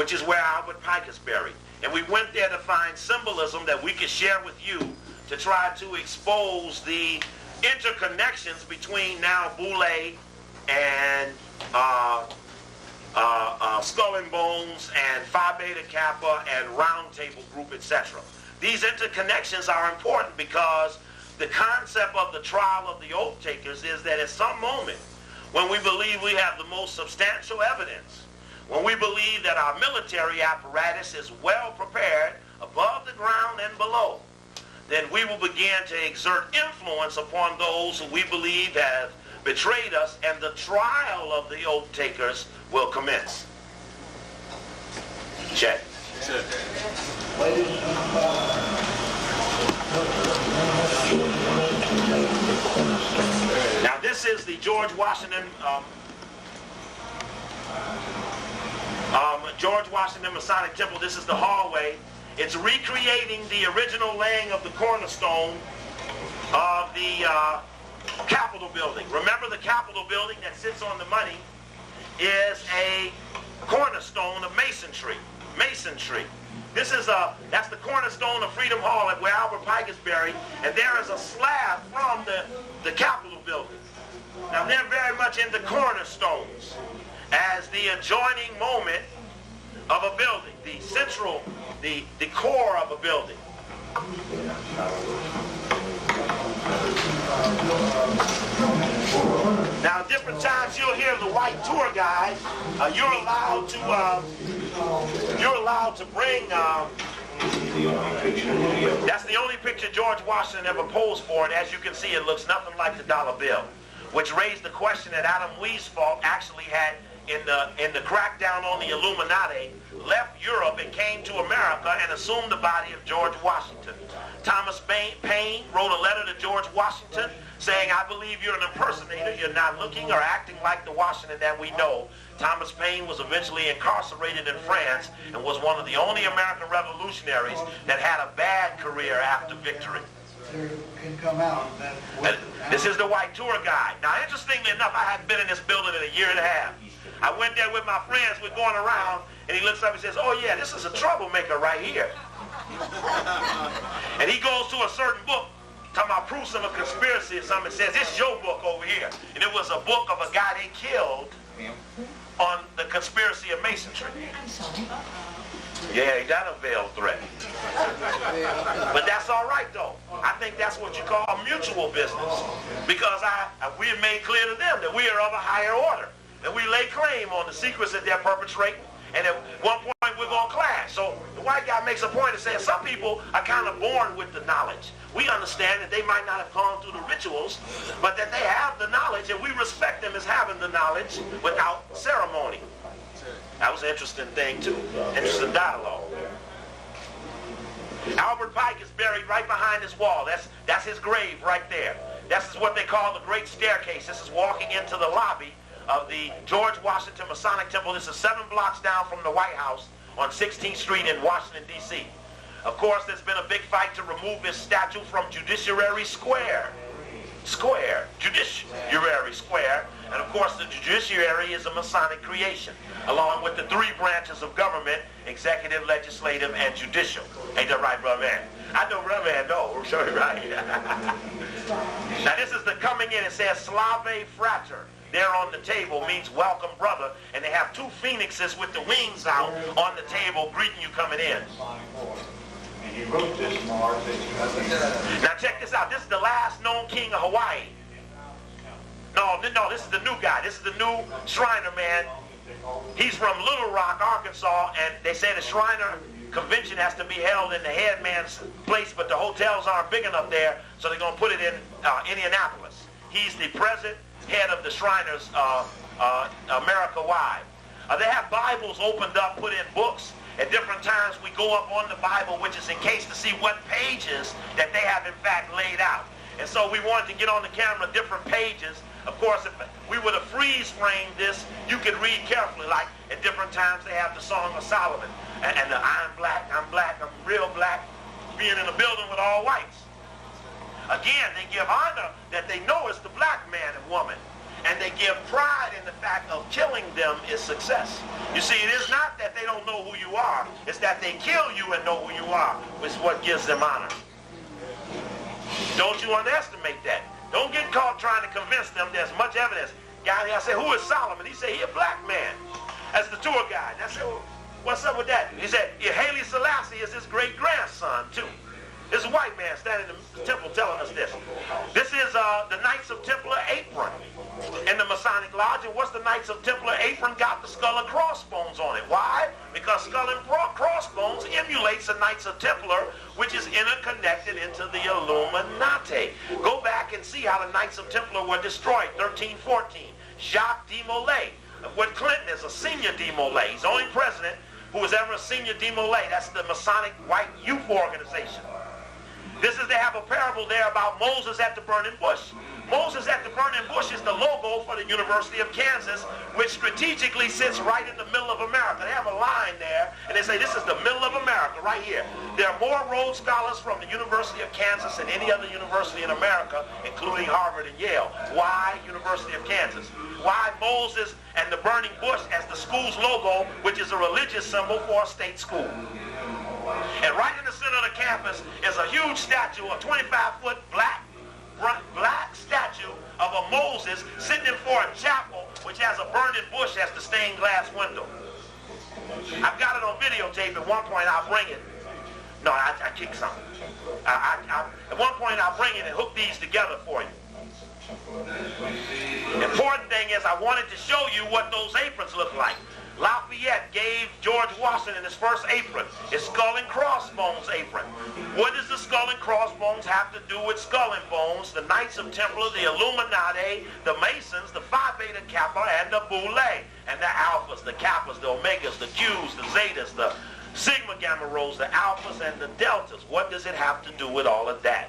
which is where Albert Pike is buried. And we went there to find symbolism that we could share with you to try to expose the interconnections between now Boule and Skull and Bones and Phi Beta Kappa and Round Table Group, etc. These interconnections are important because the concept of the trial of the oath takers is that at some moment when we believe we have the most substantial evidence, when we believe that our military apparatus is well prepared above the ground and below, then we will begin to exert influence upon those who we believe have betrayed us, and the trial of the oath takers will commence. Check. Now this is the George Washington Masonic Temple. This is the hallway. It's recreating the original laying of the cornerstone of the Capitol building. Remember, the Capitol building that sits on the money is a cornerstone of masonry. That's the cornerstone of Freedom Hall, where Albert Pike is buried, and there is a slab from the Capitol building. Now they're very much into cornerstones as the adjoining moment of a building, the central, the core of a building. Now, at different times you'll hear the white tour guide. You're allowed to bring. That's the only picture George Washington ever posed for, and as you can see, it looks nothing like the dollar bill, which raised the question that Adam Weishaupt actually had in the crackdown on the Illuminati, left Europe and came to America and assumed the body of George Washington. Thomas Paine wrote a letter to George Washington saying, "I believe you're an impersonator. You're not looking or acting like the Washington that we know." Thomas Paine was eventually incarcerated in France and was one of the only American revolutionaries that had a bad career after victory. Can come out. This is the white tour guide. Now, interestingly enough, I hadn't been in this building in a year and a half. I went there with my friends. We're going around, and he looks up and says, "Oh yeah, this is a troublemaker right here." And he goes to a certain book, talking about proofs of a conspiracy or something, and says, "This is your book over here." And it was a book of a guy they killed on the conspiracy of masonry. Yeah, he got a veiled threat. But that's all right, though. I think that's what you call a mutual business. Because we have made clear to them that we are of a higher order. That we lay claim on the secrets that they're perpetrating. And at one point, we're going to clash. So the white guy makes a point of saying some people are kind of born with the knowledge. We understand that they might not have gone through the rituals, but that they have the knowledge, and we respect them as having the knowledge without ceremony. That was an interesting thing, too. Interesting dialogue. Albert Pike is buried right behind this wall. That's his grave right there. This is what they call the Great Staircase. This is walking into the lobby of the George Washington Masonic Temple. This is 7 blocks down from the White House on 16th Street in Washington, D.C. Of course, there's been a big fight to remove this statue from Judiciary Square. Judiciary Square. And of course, the judiciary is a Masonic creation, along with the 3 branches of government: executive, legislative, and judicial. Ain't that right, brother man? I know, brother man, no. I'm sure you're right. Now, this is the coming in. It says Slave Frater. There on the table means welcome, brother. And they have 2 phoenixes with the wings out on the table greeting you coming in. He wrote this, Mars. Now check this out. This is the last known king of Hawaii. No, this is the new guy. This is the new Shriner man. He's from Little Rock, Arkansas, and they say the Shriner convention has to be held in the head man's place, but the hotels aren't big enough there, so they're going to put it in Indianapolis. He's the present head of the Shriners America-wide. They have Bibles opened up, put in books. At different times we go up on the Bible, which is in case to see what pages that they have in fact laid out. And so we wanted to get on the camera different pages. Of course, if we were to freeze frame this, you could read carefully. Like at different times they have the Song of Solomon. And the I'm black, I'm real black, being in a building with all whites. Again, they give honor that they know it's the black man and woman. and they give pride in the fact of killing them is success. You see, it is not that they don't know who you are. It's that they kill you and know who you are, which is what gives them honor. Don't you underestimate that. Don't get caught trying to convince them there's much evidence. Guy, I said, who is Solomon? He said, he a black man. That's the tour guide. And I said, well, what's up with that? He said, Haile Selassie is his great-grandson, too. This is a white man standing in the temple telling us this. This is the Knights of Templar apron in the Masonic Lodge. And what's the Knights of Templar apron? Got the skull and crossbones on it. Why? Because skull and crossbones emulates the Knights of Templar, which is interconnected into the Illuminati. Go back and see how the Knights of Templar were destroyed. 1314. Jacques de Molay. What Clinton is a senior de Molay. He's the only president who was ever a senior de Molay. That's the Masonic white youth organization. This is, they have a parable there about Moses at the burning bush. Moses at the burning bush is the logo for the University of Kansas, which strategically sits right in the middle of America. They have a line there, and they say this is the middle of America, right here. There are more Rhodes Scholars from the University of Kansas than any other university in America, including Harvard and Yale. Why University of Kansas? Why Moses and the burning bush as the school's logo, which is a religious symbol for a state school? And right in the center of the campus is a huge statue, a 25-foot black statue of a Moses sitting in for a chapel, which has a burning bush as the stained glass window. I've got it on videotape. At one point, I'll bring it. No, I kicked something. At one point, I'll bring it and hook these together for you. The important thing is I wanted to show you what those aprons look like. Lafayette gave George Washington his first apron, his skull and crossbones apron. What does the skull and crossbones have to do with skull and bones? The Knights of Templar, the Illuminati, the Masons, the Phi Beta Kappa, and the Boule, and the Alphas, the Kappas, the Omegas, the Qs, the Zetas, the Sigma Gamma Rhos, the Alphas, and the Deltas. What does it have to do with all of that?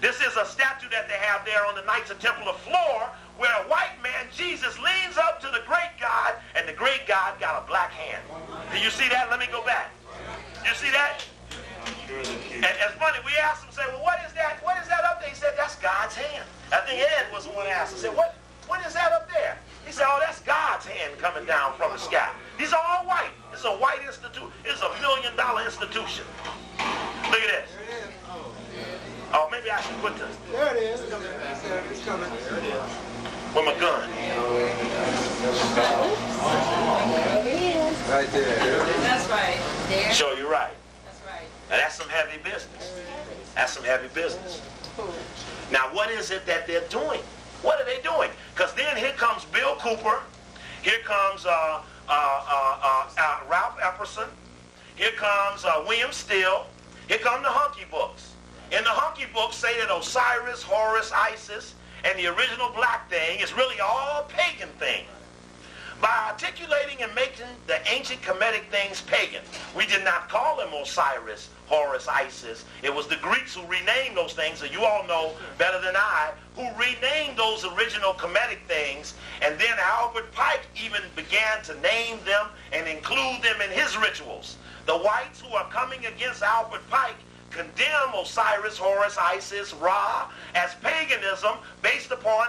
This is a statue that they have there on the Knights of Templar floor, where a white man, Jesus, leans up to the great God, and the great God got a black hand. Do you see that? Let me go back. You see that? And it's funny, we asked him, say, well, what is that? What is that up there? He said, that's God's hand. I think Ed was the one that asked. I said, what is that up there? He said, oh, that's God's hand coming down from the sky. These are all white. It's a white institute. It's $1 million institution. Look at this. Oh, maybe I should put this. There it is. It's coming. There it is. With my gun. Right there. That's right. There. Show you right. That's right. Now that's some heavy business. That's some heavy business. Now what is it that they're doing? What are they doing? Because then here comes Bill Cooper. Here comes Ralph Epperson. Here comes William Steele. Here come the Hunky Books. In the Hunky Books say that Osiris, Horus, Isis, and the original black thing is really all pagan thing. By articulating and making the ancient Kemetic things pagan, we did not call them Osiris, Horus, Isis. It was the Greeks who renamed those things, so you all know better than I, who renamed those original Kemetic things, and then Albert Pike even began to name them and include them in his rituals. The whites who are coming against Albert Pike condemn Osiris, Horus, Isis, Ra as paganism based upon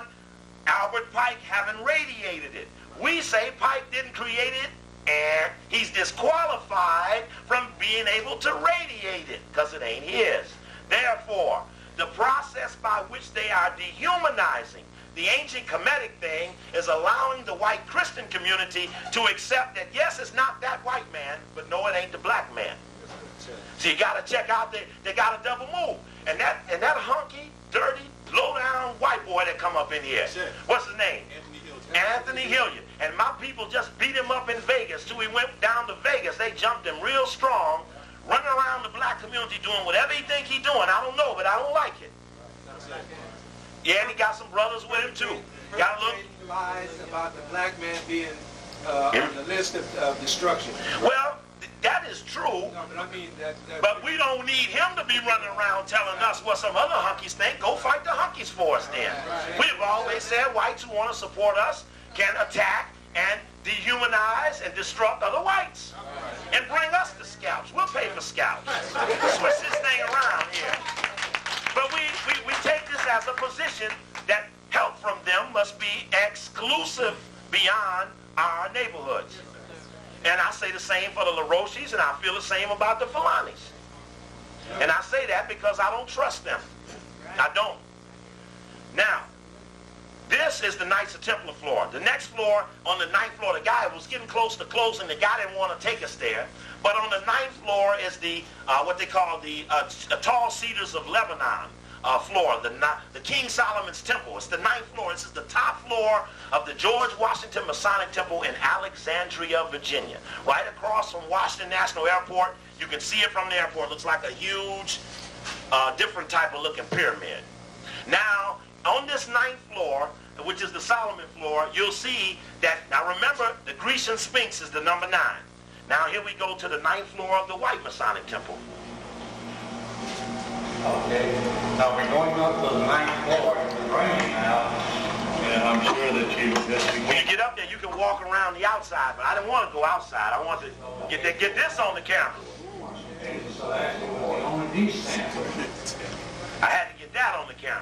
Albert Pike having radiated it. We say Pike didn't create it and he's disqualified from being able to radiate it because it ain't his. Therefore, the process by which they are dehumanizing the ancient Kemetic thing is allowing the white Christian community to accept that, yes, it's not that white man, but no, it ain't the black man. So you got to check out, they got a double move. And that hunky, dirty, low-down white boy that come up in here, what's his name? Anthony Hilliard. And my people just beat him up in Vegas too. He went down to Vegas. They jumped him real strong, running around the black community doing whatever he think he doing. I don't know, but I don't like it. Yeah, and he got some brothers with him too. Got a little lies about the black man being on the list of destruction. Well, that is true. No, but I mean but we don't need him to be running around telling us what some other hunkies think. Go fight the hunkies for us then. We've always said whites who want to support us can attack and dehumanize and destruct other whites. And bring us the scalps. We'll pay for scalps. Switch this thing around here. But we take this as a position that help from them must be exclusive beyond our neighborhoods. And I say the same for the LaRoches, and I feel the same about the Falanis. And I say that because I don't trust them. I don't. Now, this is the Knights of Templar floor. The next floor, on the 9th floor, the guy was getting close to closing. The guy didn't want to take us there. But on the 9th floor is the, what they call the Tall Cedars of Lebanon floor, the King Solomon's Temple. It's the 9th floor. This is the top floor of the George Washington Masonic Temple in Alexandria, Virginia. Right across from Washington National Airport. You can see it from the airport. It looks like a huge, different type of looking pyramid. Now, on this 9th floor, which is the Solomon floor, you'll see that, now remember, the Grecian Sphinx is the number 9. Now here we go to the 9th floor of the White Masonic Temple. Okay, now we're going up to the 9th floor, it's raining now, and I'm sure that when you get up there, you can walk around the outside, but I didn't want to go outside. I want to get this on the camera. So that's only these things. I had to get that on the camera.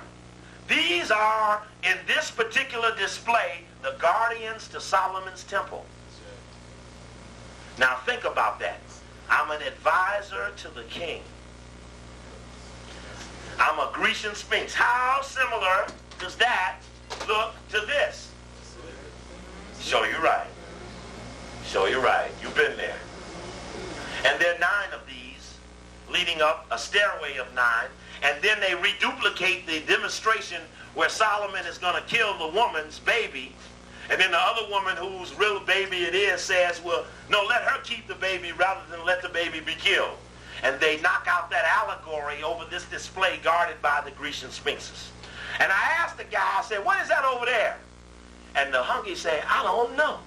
These are, in this particular display, the guardians to Solomon's Temple. Now think about that. I'm an advisor to the king. I'm a Grecian Sphinx. How similar does that look to this? Show you right. Show you right. You've been there. And there are 9 of these leading up a stairway of 9. And then they reduplicate the demonstration where Solomon is going to kill the woman's baby. And then the other woman whose real baby it is says, well, no, let her keep the baby rather than let the baby be killed. And they knock out that allegory over this display guarded by the Grecian Sphinxes. And I asked the guy, I said, what is that over there? And the hunky said, I don't know.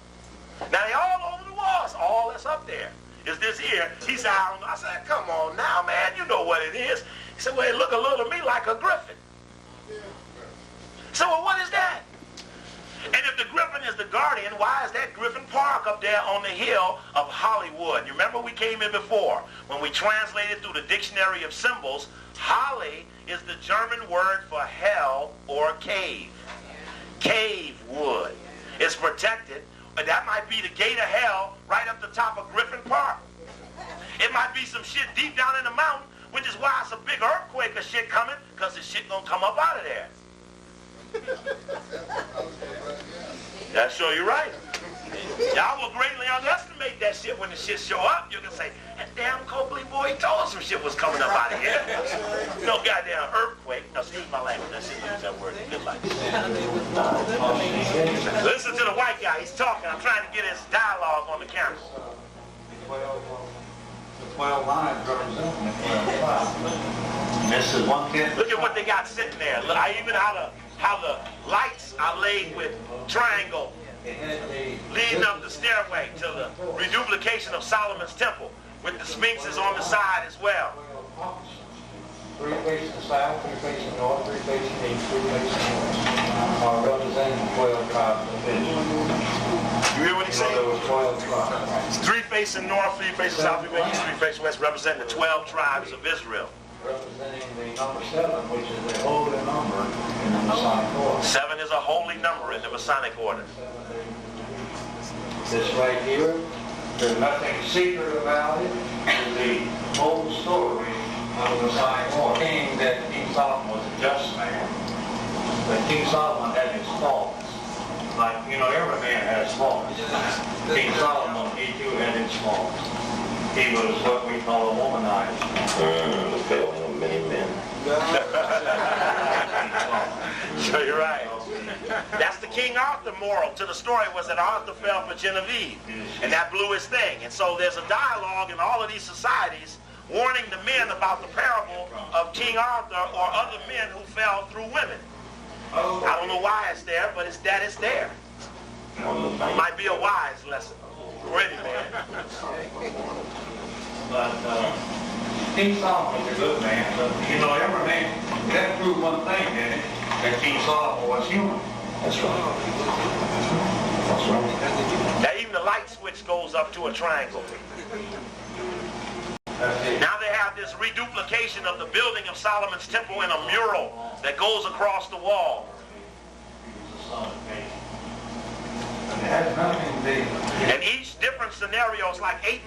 Now they all over the walls, all that's up there is this here. He said, I don't know. I said, come on now, man, you know what it is. He said, well, it look a little to me like a griffin. So, well, what is that? And if the griffin is the guardian, why is that Griffin Park up there on the hill of Hollywood? You remember we came in before. When we translated through the dictionary of symbols, Holly is the German word for hell or cave. Cave wood. It's protected. But that might be the gate of hell right up the top of Griffin Park. It might be some shit deep down in the mountain, which is why it's a big earthquake of shit coming, because the shit gonna come up out of there. That'll show you right. Y'all will greatly underestimate that shit when the shit show up. You can say, that damn Copley boy told us some shit was coming up out of here. No goddamn earthquake. No, excuse my language. I shouldn't use that word. Good life. Listen to the white guy. He's talking. I'm trying to get his dialogue on the camera. The 12 lines represent the 12 tribes. This is 1/10. Look at what they got sitting there. Look, I even how the lights are laid with triangle leading up the stairway to the reduplication of Solomon's Temple with the sphinxes on the side as well. 3 facing south, 3 facing north, 3 facing east, 3 facing west, are representing the 12 tribes of Israel. You hear what he's saying? There was 12 tribes. 3 facing north, 3 facing south, 3 facing east, 3 facing west, representing the 12 tribes of Israel. Representing the number 7, which is the holy number in the Masonic order. 7 is a holy number in the Masonic order. This right here, there's nothing secret about it. It's the whole story of the Masonic order. Saying that King Solomon was a just man, but King Solomon had his faults. Like, you know, every man has faults. King Solomon, he too had his faults. He was what we call a womanizer. The failing of many men. So you're right. That's the King Arthur moral to the story, was that Arthur fell for Genevieve. And that blew his thing. And so there's a dialogue in all of these societies warning the men about the parable of King Arthur or other men who fell through women. I don't know why it's there, but it's there. It might be a wise lesson for any man. But King Solomon was a good man. But, you know, every man, that proved one thing, didn't it? That King Solomon was human. That's right. That's right. Now even the light switch goes up to a triangle. Now they have this reduplication of the building of Solomon's Temple in a mural that goes across the wall. personification. And it has nothing to do. And each different scenario is like 8 million.